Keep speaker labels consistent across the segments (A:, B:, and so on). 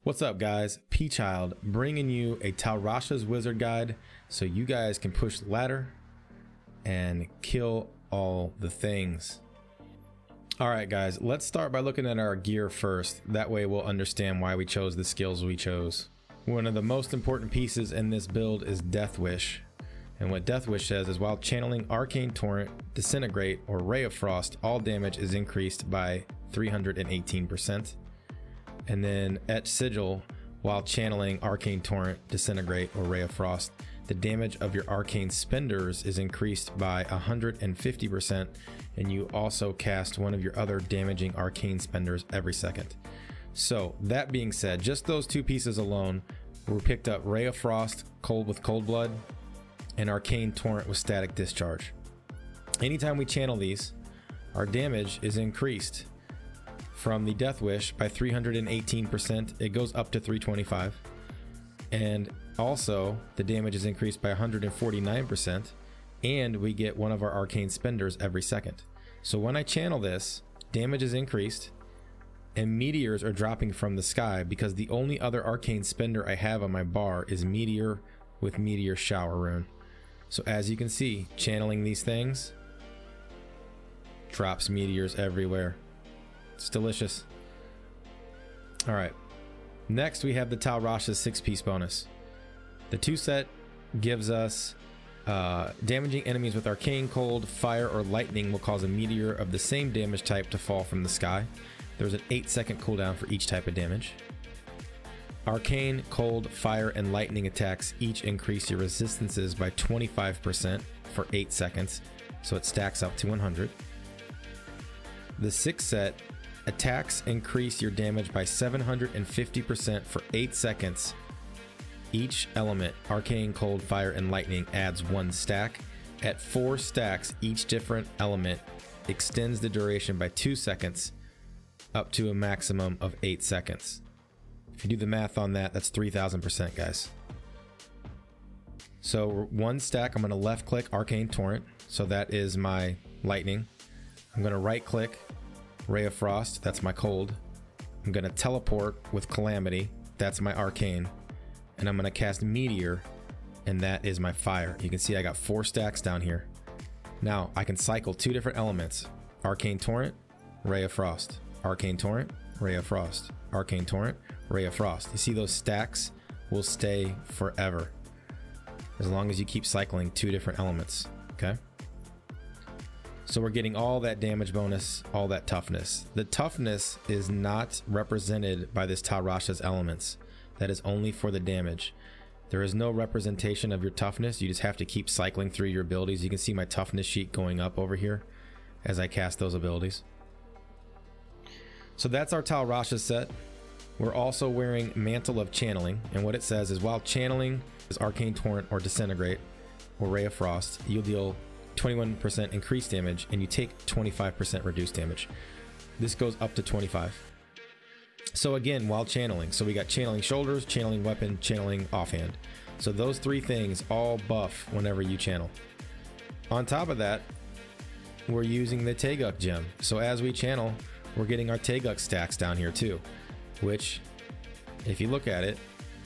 A: What's up guys, P-Child bringing you a Tal Rasha's Wizard Guide so you guys can push the ladder and kill all the things. Alright guys, let's start by looking at our gear first. That way we'll understand why we chose the skills we chose. One of the most important pieces in this build is Death Wish. And what Death Wish says is while channeling Arcane Torrent, Disintegrate, or Ray of Frost, all damage is increased by 318%. And then Etch Sigil, while channeling Arcane Torrent, Disintegrate, or Ray of Frost, the damage of your arcane spenders is increased by 150%, and you also cast one of your other damaging arcane spenders every second. So that being said, just those two pieces alone, we picked up Ray of Frost, Cold with Cold Blood, and Arcane Torrent with Static Discharge. Anytime we channel these, our damage is increased from the Death Wish by 318%. It goes up to 325, and also the damage is increased by 149%, and we get one of our arcane spenders every second. So when I channel this, damage is increased and meteors are dropping from the sky, because the only other arcane spender I have on my bar is Meteor with Meteor Shower Rune. So as you can see, channeling these things drops meteors everywhere. It's delicious. All right, next we have the Tal Rasha's 6-piece bonus. The 2 set gives us damaging enemies with arcane, cold, fire, or lightning will cause a meteor of the same damage type to fall from the sky. There's an 8-second cooldown for each type of damage. Arcane, cold, fire, and lightning attacks each increase your resistances by 25% for 8 seconds, so it stacks up to 100. The 6 set attacks increase your damage by 750% for 8 seconds. Each element, arcane, cold, fire, and lightning, adds 1 stack. At 4 stacks, each different element extends the duration by 2 seconds up to a maximum of 8 seconds. If you do the math on that, that's 3000%, guys. So 1 stack, I'm going to left click Arcane Torrent, so that is my lightning. I'm going to right click Ray of Frost, that's my cold. I'm going to teleport with Calamity, that's my arcane. And I'm going to cast Meteor, and that is my fire. You can see I got 4 stacks down here. Now I can cycle 2 different elements: Arcane Torrent, Ray of Frost, Arcane Torrent, Ray of Frost, Arcane Torrent, Ray of Frost. You see those stacks will stay forever as long as you keep cycling 2 different elements. Okay, so we're getting all that damage bonus, all that toughness. The toughness is not represented by this Tal Rasha's elements. That is only for the damage. There is no representation of your toughness. You just have to keep cycling through your abilities. You can see my toughness sheet going up over here as I cast those abilities. So that's our Tal Rasha set. We're also wearing Mantle of Channeling, and what it says is while channeling is Arcane Torrent or Disintegrate or Ray of Frost, you'll deal 21% increased damage and you take 25% reduced damage. This goes up to 25. So again, while channeling, so we got channeling shoulders, channeling weapon, channeling offhand. So those 3 things all buff whenever you channel. On top of that, we're using the Taeguk gem. So as we channel, we're getting our Taeguk stacks down here too, which if you look at it,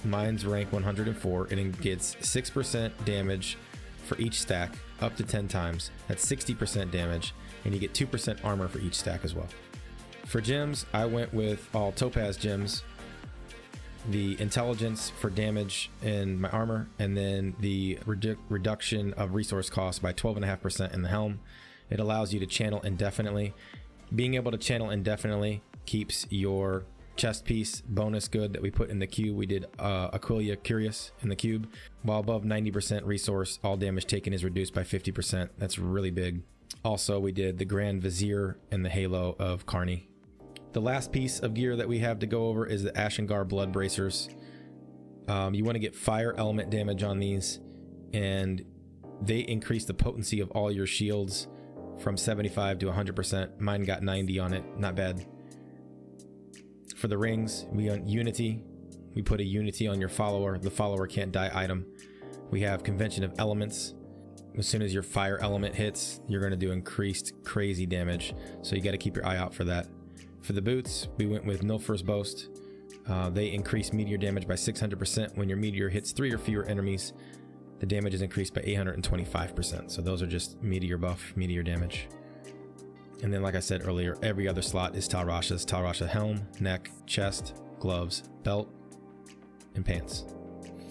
A: mine's rank 104 and it gets 6% damage for each stack up to 10 times. That's 60% damage, and you get 2% armor for each stack as well. For gems, I went with all topaz gems, the intelligence for damage in my armor, and then the reduction of resource cost by 12.5% in the helm. It allows you to channel indefinitely. Being able to channel indefinitely keeps your chest piece bonus good that we put in the cube. We did Aquilia Curious in the cube. While above 90% resource, all damage taken is reduced by 50%. That's really big. Also, we did the Grand Vizier and the Halo of Carney. The last piece of gear that we have to go over is the Ashengar Blood Bracers. You want to get fire element damage on these, and they increase the potency of all your shields from 75 to 100%. Mine got 90 on it, not bad. For the rings, we on Unity. We put a Unity on your follower. The follower can't die item. We have Convention of Elements. As soon as your fire element hits, you're going to do increased crazy damage. So you got to keep your eye out for that. For the boots, we went with Nilfur's Boast, They increase meteor damage by 600% when your meteor hits 3 or fewer enemies. The damage is increased by 825%. So those are just meteor buff, meteor damage. And then, like I said earlier, every other slot is Tal Rasha's. Tal Rasha helm, neck, chest, gloves, belt, and pants.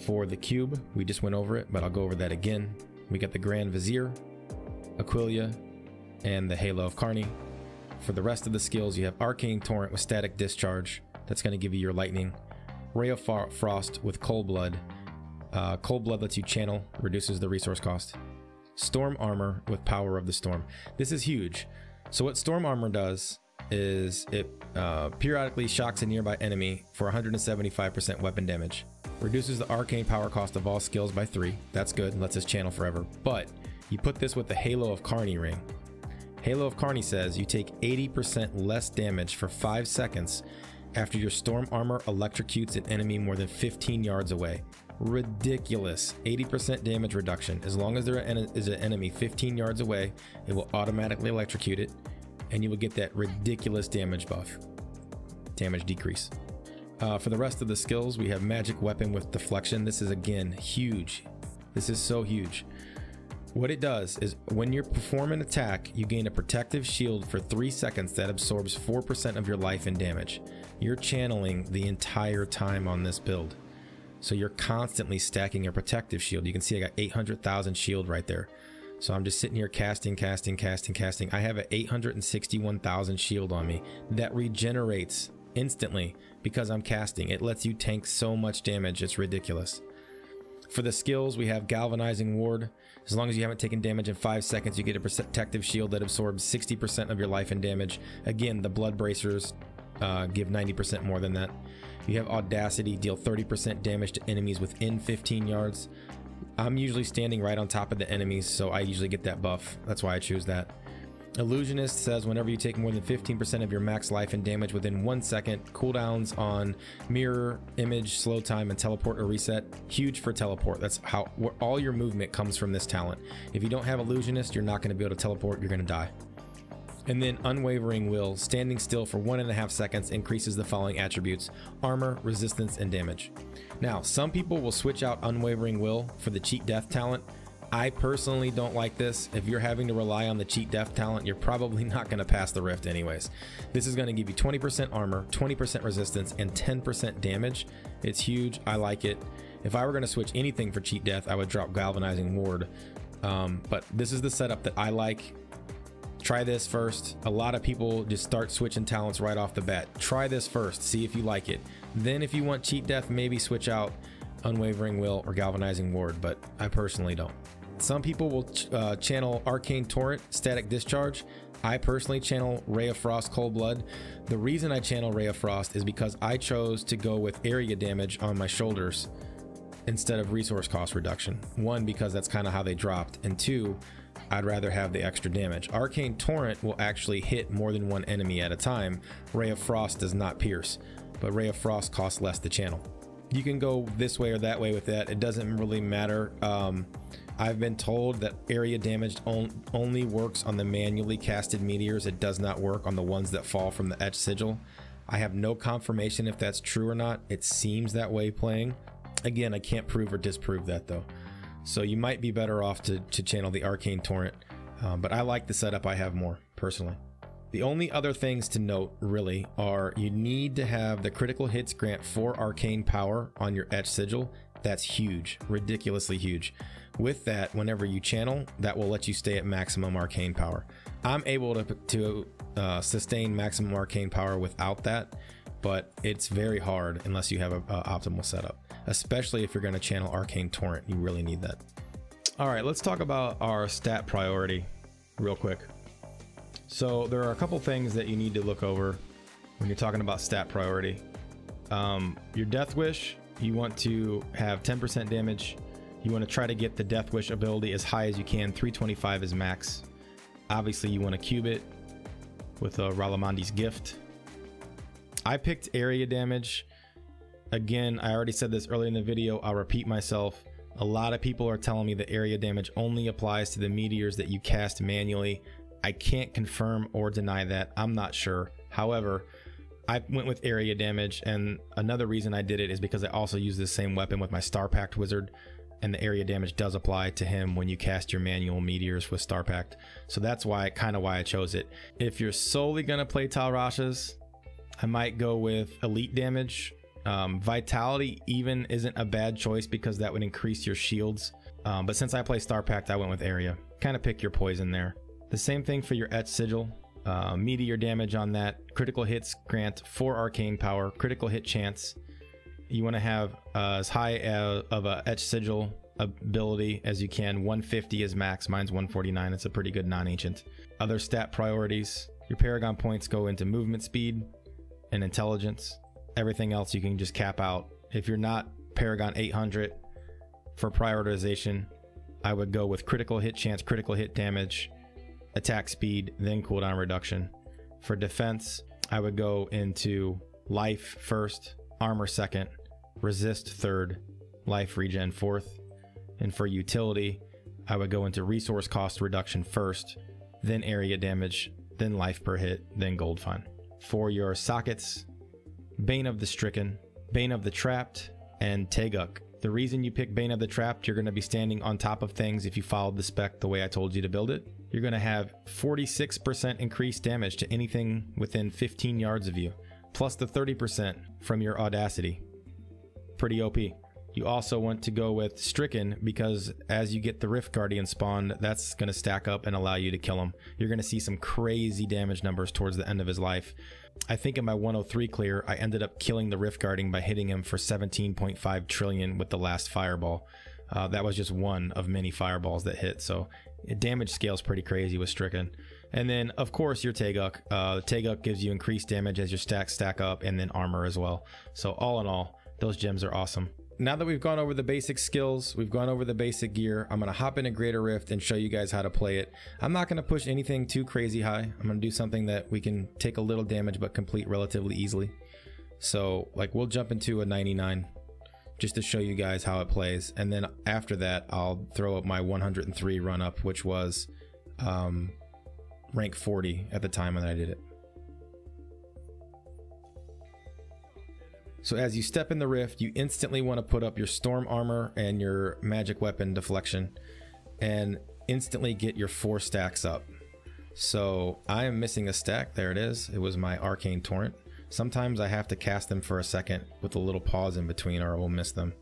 A: For the cube, we just went over it, but I'll go over that again. We got the Grand Vizier, Aquilia, and the Halo of Carni. For the rest of the skills, you have Arcane Torrent with Static Discharge. That's going to give you your lightning. Ray of Frost with Cold Blood. Cold Blood lets you channel, reduces the resource cost. Storm Armor with Power of the Storm. This is huge. So what Storm Armor does is it periodically shocks a nearby enemy for 175% weapon damage. Reduces the arcane power cost of all skills by 3. That's good, lets us channel forever. But you put this with the Halo of Carni ring. Halo of Carni says you take 80% less damage for 5 seconds after your Storm Armor electrocutes an enemy more than 15 yards away. Ridiculous. 80% damage reduction. As long as there is an enemy 15 yards away, it will automatically electrocute it, and you will get that ridiculous damage buff. Damage decrease. For the rest of the skills, we have Magic Weapon with Deflection. This is, again, huge. This is so huge. What it does is when you perform an attack, you gain a protective shield for 3 seconds that absorbs 4% of your life and damage. You're channeling the entire time on this build. So you're constantly stacking your protective shield. You can see I got 800,000 shield right there. So I'm just sitting here casting. I have an 861,000 shield on me that regenerates instantly because I'm casting. It lets you tank so much damage, it's ridiculous. For the skills, we have Galvanizing Ward. As long as you haven't taken damage in 5 seconds, you get a protective shield that absorbs 60% of your life and damage. Again, the Blood Bracers give 90% more than that. You have Audacity, deal 30% damage to enemies within 15 yards. I'm usually standing right on top of the enemies, so I usually get that buff. That's why I choose that. Illusionist says whenever you take more than 15% of your max life and damage within 1 second, cooldowns on mirror, image, slow time, and teleport or reset. Huge for teleport. That's how all your movement comes from this talent. If you don't have Illusionist, you're not going to be able to teleport. You're going to die. And then Unwavering Will, standing still for 1.5 seconds, increases the following attributes: armor, resistance, and damage. Now, some people will switch out Unwavering Will for the Cheat Death talent. I personally don't like this. If you're having to rely on the Cheat Death talent, you're probably not going to pass the rift anyways. This is going to give you 20% armor, 20% resistance, and 10% damage. It's huge. I like it. If I were going to switch anything for Cheat Death, I would drop Galvanizing Ward. But this is the setup that I like. Try this first. A lot of people just start switching talents right off the bat. Try this first, see if you like it. Then if you want Cheat Death, maybe switch out Unwavering Will or Galvanizing Ward, but I personally don't. Some people will channel Arcane Torrent, Static Discharge. I personally channel Ray of Frost, Cold Blood. The reason I channel Ray of Frost is because I chose to go with area damage on my shoulders instead of resource cost reduction. 1, because that's kind of how they dropped, and 2, I'd rather have the extra damage. Arcane Torrent will actually hit more than 1 enemy at a time. Ray of Frost does not pierce, but Ray of Frost costs less to channel. You can go this way or that way with that. It doesn't really matter. I've been told that area damage only works on the manually casted meteors. It does not work on the ones that fall from the etched sigil. I have no confirmation if that's true or not. It seems that way playing. Again, I can't prove or disprove that though. So you might be better off to channel the Arcane Torrent, but I like the setup I have more, personally. The only other things to note, really, are you need to have the critical hits grant 4 arcane power on your etched sigil. That's huge, ridiculously huge. With that, whenever you channel, that will let you stay at maximum arcane power. I'm able to sustain maximum arcane power without that, but it's very hard unless you have an optimal setup. Especially if you're going to channel Arcane Torrent, you really need that. All right, let's talk about our stat priority real quick. So there are a couple things that you need to look over when you're talking about stat priority. Your Death Wish, you want to have 10% damage. You want to try to get the Death Wish ability as high as you can. 325 is max. Obviously, you want to cube it with a Ralamandi's Gift. I picked area damage. Again, I already said this earlier in the video. I'll repeat myself. A lot of people are telling me the area damage only applies to the meteors that you cast manually. I can't confirm or deny that. I'm not sure. However, I went with area damage, and another reason I did it is because I also use the same weapon with my Star Pact Wizard, and the area damage does apply to him when you cast your manual meteors with Star Pact. So that's why I chose it. If you're solely gonna play Tal Rashas, I might go with elite damage. Vitality even isn't a bad choice because that would increase your shields. But since I play Star Pact, I went with area. Kind of pick your poison there. The same thing for your Etch Sigil. Meteor damage on that. Critical hits grant 4 arcane power, critical hit chance. You want to have as high of a Etch Sigil ability as you can. 150 is max. Mine's 149. It's a pretty good non-ancient. Other stat priorities. Your Paragon points go into movement speed and intelligence. Everything else you can just cap out. If you're not Paragon 800 for prioritization, I would go with critical hit chance, critical hit damage, attack speed, then cooldown reduction. For defense, I would go into life first, armor second, resist third, life regen fourth. And for utility, I would go into resource cost reduction first, then area damage, then life per hit, then gold fund. For your sockets, Bane of the Stricken, Bane of the Trapped, and Teguk. The reason you pick Bane of the Trapped, you're going to be standing on top of things if you followed the spec the way I told you to build it. You're going to have 46% increased damage to anything within 15 yards of you, plus the 30% from your Audacity. Pretty OP. You also want to go with Stricken because as you get the Rift Guardian spawned, that's going to stack up and allow you to kill him. You're going to see some crazy damage numbers towards the end of his life. I think in my 103 clear, I ended up killing the Rift Guardian by hitting him for 17.5 trillion with the last fireball. That was just one of many fireballs that hit, so damage scales pretty crazy with Stricken. And then, of course, your Teguk. Teguk gives you increased damage as your stacks stack up, and then armor as well. So all in all, those gems are awesome. Now that we've gone over the basic skills, we've gone over the basic gear, I'm going to hop into Greater Rift and show you guys how to play it. I'm not going to push anything too crazy high. I'm going to do something that we can take a little damage but complete relatively easily. So like we'll jump into a 99 just to show you guys how it plays. And then after that, I'll throw up my 103 run up, which was rank 40 at the time when I did it. So as you step in the rift, you instantly want to put up your storm armor and your magic weapon deflection and instantly get your 4 stacks up. So I am missing a stack. There it is. It was my arcane torrent. Sometimes I have to cast them for a second with a little pause in between or I will miss them.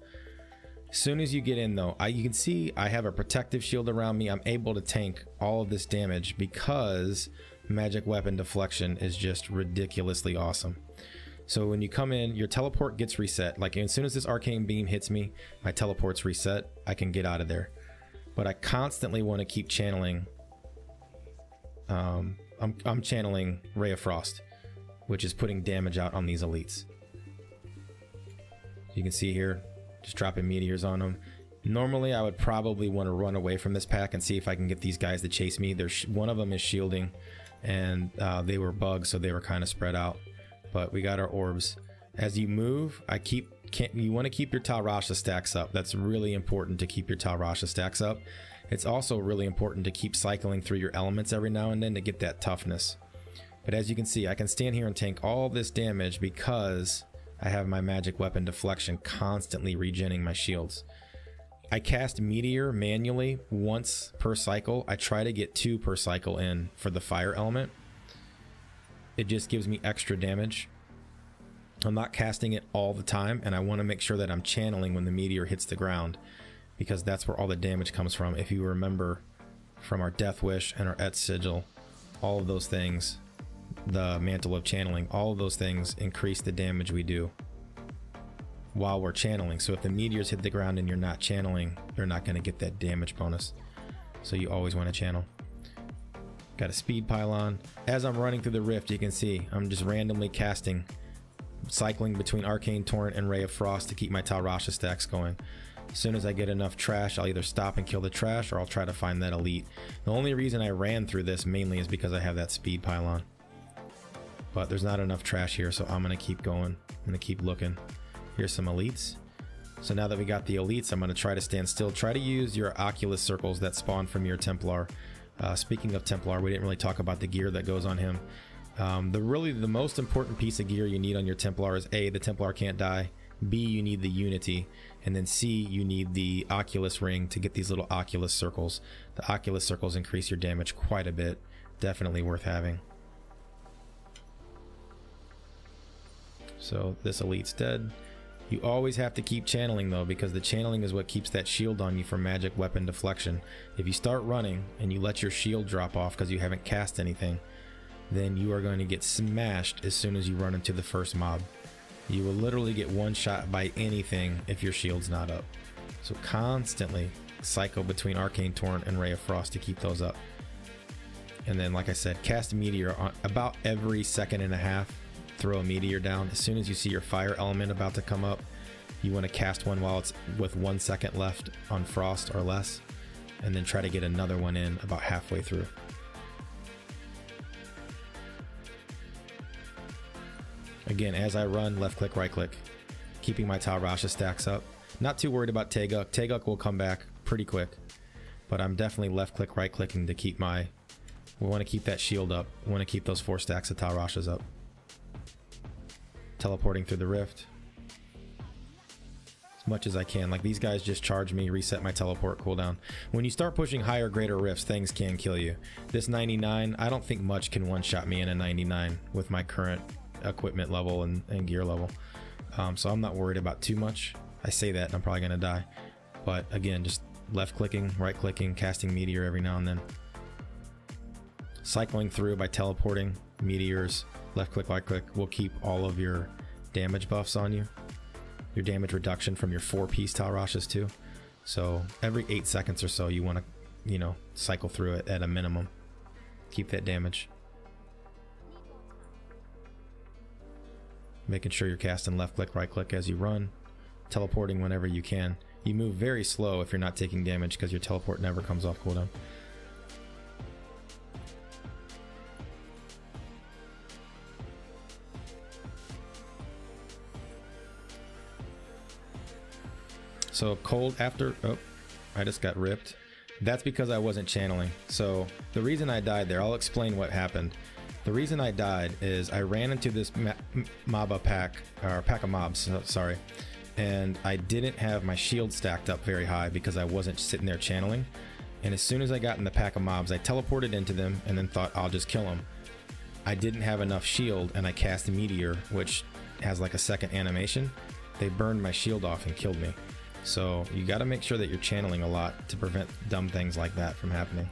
A: As soon as you get in though, you can see I have a protective shield around me. I'm able to tank all of this damage because magic weapon deflection is just ridiculously awesome. So when you come in, your teleport gets reset. Like as soon as this arcane beam hits me, my teleport's reset. I can get out of there. But I constantly want to keep channeling. I'm channeling Ray of Frost, which is putting damage out on these elites. You can see here, just dropping meteors on them. Normally, I would probably want to run away from this pack and see if I can get these guys to chase me. One of them is shielding, and they were bugs, so they were kind of spread out. But we got our orbs. As you move, you want to keep your Tal Rasha stacks up. That's really important to keep your Tal Rasha stacks up. It's also really important to keep cycling through your elements every now and then to get that toughness. But as you can see, I can stand here and tank all this damage because I have my magic weapon deflection constantly regenning my shields. I cast Meteor manually once per cycle. I try to get 2 per cycle in for the fire element. It just gives me extra damage. I'm not casting it all the time, and I want to make sure that I'm channeling when the meteor hits the ground because that's where all the damage comes from. If you remember from our Death Wish and our Etch Sigil, all of those things, the Mantle of Channeling, all of those things increase the damage we do while we're channeling. So if the meteors hit the ground and you're not channeling, you're not going to get that damage bonus. So you always want to channel. Got a speed pylon. As I'm running through the rift, you can see I'm just randomly casting, cycling between Arcane Torrent and Ray of Frost to keep my Tal Rasha stacks going. As soon as I get enough trash, I'll either stop and kill the trash or I'll try to find that elite. The only reason I ran through this mainly is because I have that speed pylon. But there's not enough trash here, so I'm going to keep going. I'm going to keep looking. Here's some elites. So now that we got the elites, I'm going to try to stand still. Try to use your Oculus circles that spawn from your Templar. Speaking of Templar, we didn't really talk about the gear that goes on him. The most important piece of gear you need on your Templar is A, the Templar can't die, B, you need the Unity, and then C, you need the Oculus ring to get these little Oculus circles. The Oculus circles increase your damage quite a bit. Definitely worth having. So this elite's dead. You always have to keep channeling though, because the channeling is what keeps that shield on you for magic weapon deflection. If you start running and you let your shield drop off because you haven't cast anything, then you are going to get smashed as soon as you run into the first mob. You will literally get one shot by anything if your shield's not up. So constantly cycle between Arcane Torrent and Ray of Frost to keep those up. And then, like I said, cast Meteor on about every second and a half. Throw a Meteor down. As soon as you see your fire element about to come up, you want to cast one while it's with 1 second left on Frost or less, and then try to get another one in about halfway through. Again, as I run, left click, right click, keeping my Tal Rasha stacks up. Not too worried about Teguk. Teguk will come back pretty quick, but I'm definitely left click, right clicking to keep my... We want to keep that shield up. We want to keep those 4 stacks of Tal Rashas up. Teleporting through the rift as much as I can. Like, these guys just charge me, reset my teleport cooldown. When you start pushing higher, greater rifts, things can kill you. This 99, I don't think much can one-shot me in a 99 with my current equipment level and gear level. So I'm not worried about too much. I say that and I'm probably gonna die, but again, just left clicking, right clicking, casting Meteor every now and then, cycling through by teleporting meteors. Left click, right click will keep all of your damage buffs on you, your damage reduction from your 4-piece Tal Rashas too. So every 8 seconds or so you want to, you know, cycle through it at a minimum. Keep that damage. Making sure you're casting left click, right click as you run, teleporting whenever you can. You move very slow if you're not taking damage because your teleport never comes off cooldown. So cold after, oh, I just got ripped. That's because I wasn't channeling. So the reason I died there, I'll explain what happened. The reason I died is I ran into this pack of mobs, sorry, and I didn't have my shield stacked up very high because I wasn't sitting there channeling. And as soon as I got in the pack of mobs, I teleported into them and then thought I'll just kill them. I didn't have enough shield and I cast a Meteor, which has like a second animation. They burned my shield off and killed me. So you got to make sure that you're channeling a lot to prevent dumb things like that from happening.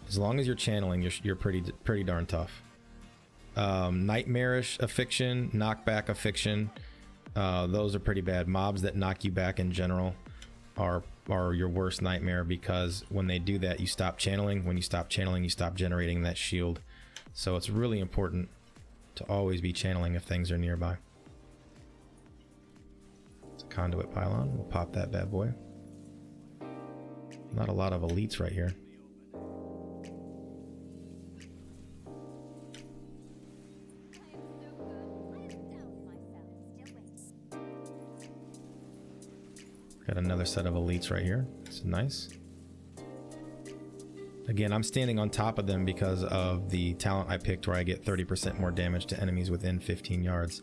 A: As long as you're channeling, you're pretty darn tough. Nightmarish Affiction, Knockback Affiction, those are pretty bad. Mobs that knock you back in general are your worst nightmare, because when they do that, you stop channeling. When you stop channeling, you stop generating that shield. So it's really important to always be channeling if things are nearby. It's a conduit pylon. We'll pop that bad boy. Not a lot of elites right here. Got another set of elites right here. This is nice. Again, I'm standing on top of them because of the talent I picked where I get 30% more damage to enemies within 15 yards.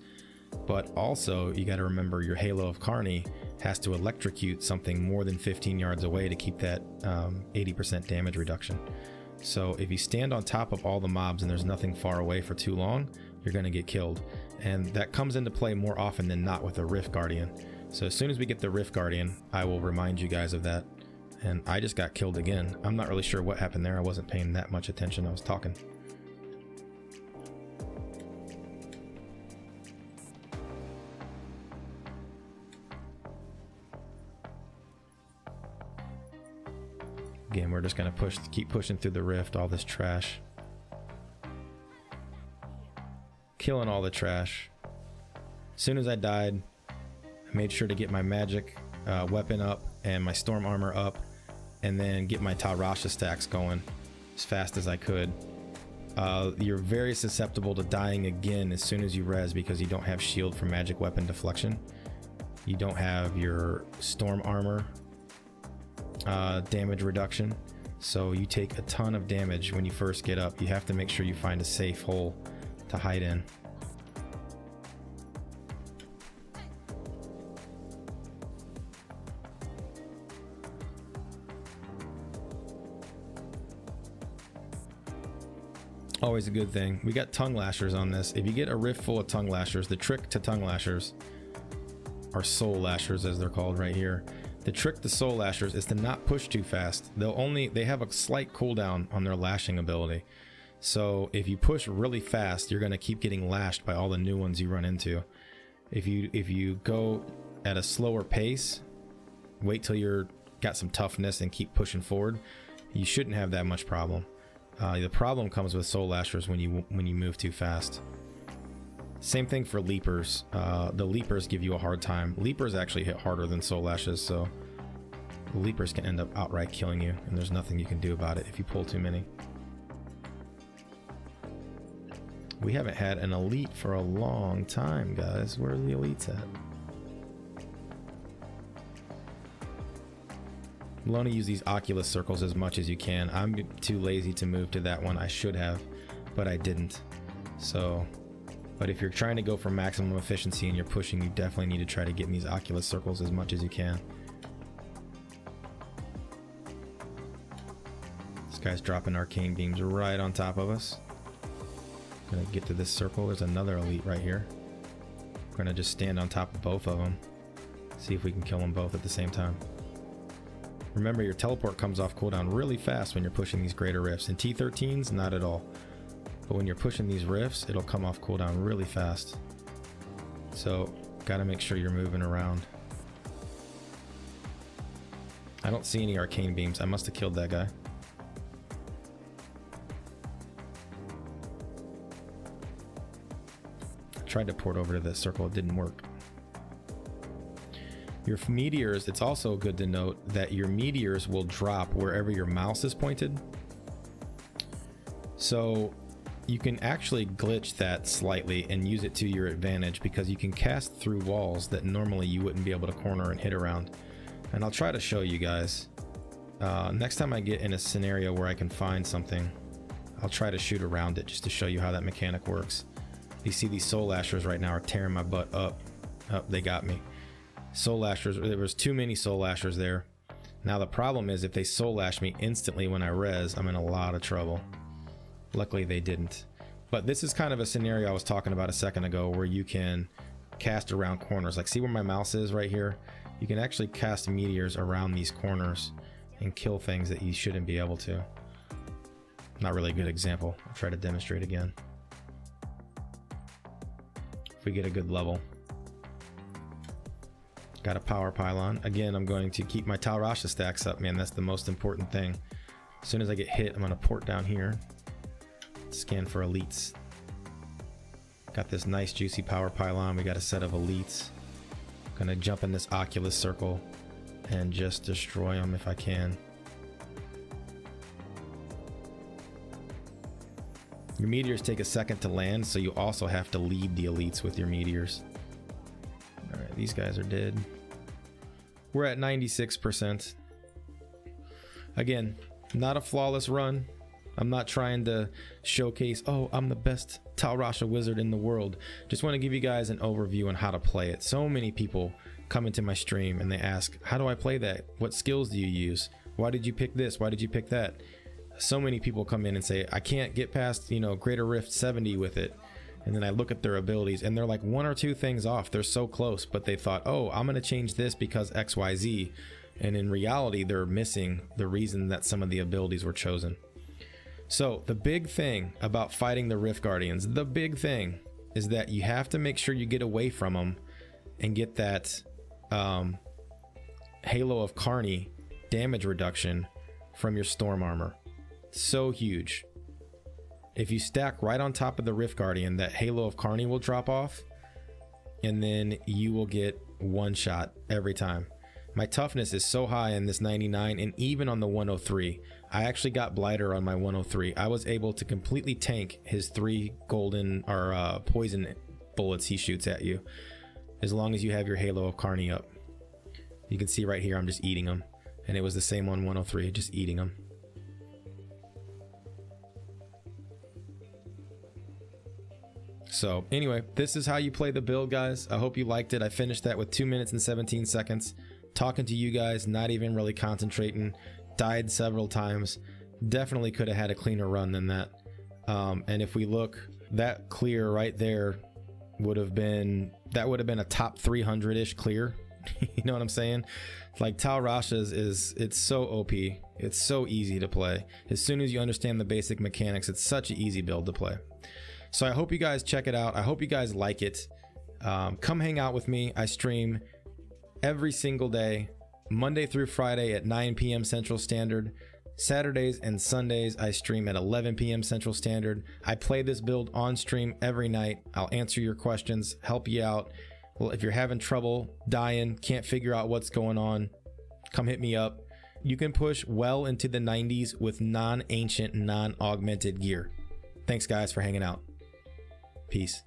A: But also, you got to remember your Halo of Carney has to electrocute something more than 15 yards away to keep that 80% damage reduction. So if you stand on top of all the mobs and there's nothing far away for too long, you're going to get killed. And that comes into play more often than not with a Rift Guardian. So as soon as we get the Rift Guardian, I will remind you guys of that. And I just got killed again. I'm not really sure what happened there. I wasn't paying that much attention. I was talking. Again, we're just gonna keep pushing through the rift, all this trash. Killing all the trash. As soon as I died, I made sure to get my magic weapon up and my storm armor up, and then get my Tal Rasha stacks going as fast as I could. You're very susceptible to dying again as soon as you res because you don't have shield for magic weapon deflection. You don't have your storm armor damage reduction. So you take a ton of damage when you first get up. You have to make sure you find a safe hole to hide in. Always a good thing. We got tongue lashers on this. If you get a rift full of tongue lashers, the trick to tongue lashers, or soul lashers as they're called right here, the trick to soul lashers is to not push too fast. They have a slight cooldown on their lashing ability. So if you push really fast, you're going to keep getting lashed by all the new ones you run into. If you go at a slower pace, wait till you're got some toughness and keep pushing forward, you shouldn't have that much problem. The problem comes with soul lashers when you move too fast. Same thing for leapers. The leapers give you a hard time. Leapers actually hit harder than soul lashes, so the leapers can end up outright killing you, and there's nothing you can do about it if you pull too many. We haven't had an elite for a long time, guys. Where are the elites at? You want to use these Oculus circles as much as you can. I'm too lazy to move to that one. I should have, but I didn't. So, but if you're trying to go for maximum efficiency and you're pushing, you definitely need to try to get in these Oculus circles as much as you can. This guy's dropping arcane beams right on top of us. Gonna get to this circle. There's another elite right here. We're gonna just stand on top of both of them. See if we can kill them both at the same time. Remember, your teleport comes off cooldown really fast when you're pushing these greater rifts. In T13s, not at all. But when you're pushing these rifts, it'll come off cooldown really fast. So, gotta make sure you're moving around. I don't see any arcane beams. I must have killed that guy. I tried to port over to this circle, it didn't work. Your meteors, it's also good to note that your meteors will drop wherever your mouse is pointed. So you can actually glitch that slightly and use it to your advantage, because you can cast through walls that normally you wouldn't be able to corner and hit around. And I'll try to show you guys. Next time I get in a scenario where I can find something, I'll try to shoot around it just to show you how that mechanic works. You see these soul lashers right now are tearing my butt up. Oh, they got me. Soul lashers, there was too many soul lashers there. Now the problem is, if they soul lash me instantly when I res, I'm in a lot of trouble. Luckily they didn't. But this is kind of a scenario I was talking about a second ago, where you can cast around corners. Like, see where my mouse is right here? You can actually cast meteors around these corners and kill things that you shouldn't be able to. Not really a good example. I'll try to demonstrate again. If we get a good level. Got a power pylon. Again, I'm going to keep my Tal Rasha stacks up, man. That's the most important thing. As soon as I get hit, I'm going to port down here. Scan for elites. Got this nice juicy power pylon. We got a set of elites. Gonna jump in this Oculus circle and just destroy them if I can. Your meteors take a second to land, so you also have to lead the elites with your meteors. Alright, these guys are dead. We're at 96%. Again, not a flawless run. I'm not trying to showcase, oh, I'm the best Tal Rasha wizard in the world. Just want to give you guys an overview on how to play it. So many people come into my stream and they ask, how do I play that? What skills do you use? Why did you pick this? Why did you pick that? So many people come in and say, I can't get past, you know, Greater Rift 70 with it. And then I look at their abilities and they're like one or two things off. They're so close, but they thought, oh, I'm going to change this because XYZ. And in reality, they're missing the reason that some of the abilities were chosen. So the big thing about fighting the Rift Guardians, the big thing is that you have to make sure you get away from them and get that Halo of Carney damage reduction from your Storm Armor. So huge. If you stack right on top of the Rift Guardian, that Halo of Carney will drop off, and then you will get one shot every time. My toughness is so high in this 99, and even on the 103. I actually got Blighter on my 103. I was able to completely tank his 3 golden or poison bullets he shoots at you, as long as you have your Halo of Carney up. You can see right here I'm just eating them, and it was the same on 103, just eating them. So anyway, this is how you play the build, guys. I hope you liked it. I finished that with 2 minutes and 17 seconds. Talking to you guys, not even really concentrating. Died several times. Definitely could have had a cleaner run than that. And if we look, that clear right there would have been a top 300-ish clear. You know what I'm saying? Like Tal Rasha it's so OP. It's so easy to play. As soon as you understand the basic mechanics, it's such an easy build to play. So I hope you guys check it out. I hope you guys like it. Come hang out with me. I stream every single day, Monday through Friday at 9 p.m. Central Standard. Saturdays and Sundays I stream at 11 p.m. Central Standard. I play this build on stream every night. I'll answer your questions, help you out. Well, if you're having trouble dying, can't figure out what's going on, come hit me up. You can push well into the 90s with non-ancient, non-augmented gear. Thanks guys for hanging out. Peace.